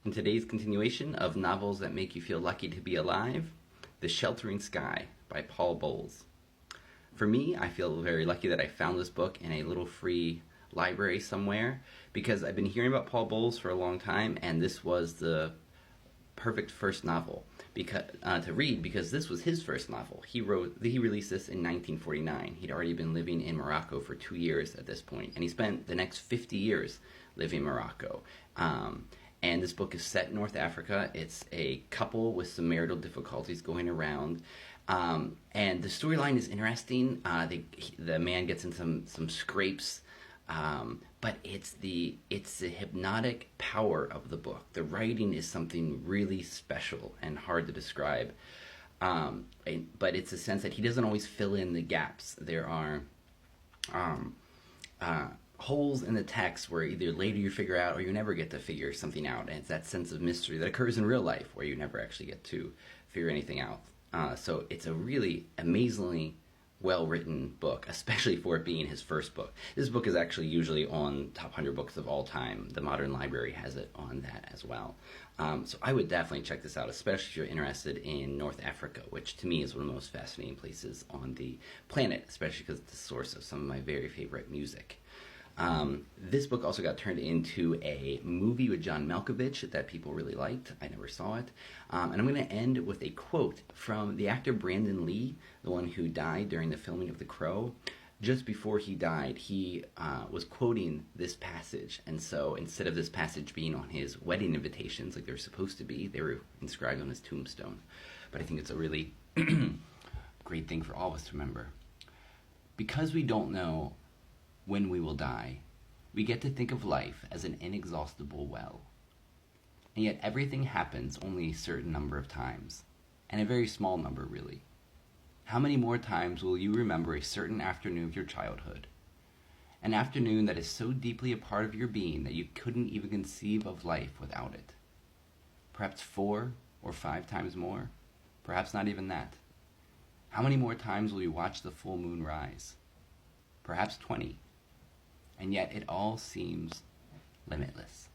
In today's continuation of novels that make you feel lucky to be alive, The Sheltering Sky by Paul Bowles. For me, I feel very lucky that I found this book in a little free library somewhere because I've been hearing about Paul Bowles for a long time, and this was the perfect first novel to read because this was his first novel. He released this in 1949. He'd already been living in Morocco for 2 years at this point, and he spent the next 50 years living in Morocco. And this book is set in North Africa. It's a couple with some marital difficulties going around. And the storyline is interesting. The man gets in some scrapes, but it's the hypnotic power of the book. The writing is something really special and hard to describe. But it's a sense that he doesn't always fill in the gaps. There are holes in the text where either later you figure out or you never get to figure something out. And it's that sense of mystery that occurs in real life where you never actually get to figure anything out. So it's a really amazingly well-written book, especially for it being his first book. This book is actually usually on top 100 books of all time. The Modern Library has it on that as well. So I would definitely check this out, especially if you're interested in North Africa, which to me is one of the most fascinating places on the planet, especially because it's the source of some of my very favorite music. This book also got turned into a movie with John Malkovich that people really liked. I never saw it. And I'm going to end with a quote from the actor Brandon Lee, the one who died during the filming of The Crow. Just before he died, he was quoting this passage. And so instead of this passage being on his wedding invitations like they were supposed to be, they were inscribed on his tombstone. But I think it's a really great thing for all of us to remember. Because we don't know when we will die, we get to think of life as an inexhaustible well. And yet everything happens only a certain number of times, and a very small number really. How many more times will you remember a certain afternoon of your childhood? An afternoon that is so deeply a part of your being that you couldn't even conceive of life without it. Perhaps 4 or 5 times more, perhaps not even that. How many more times will you watch the full moon rise? Perhaps 20. And yet it all seems limitless.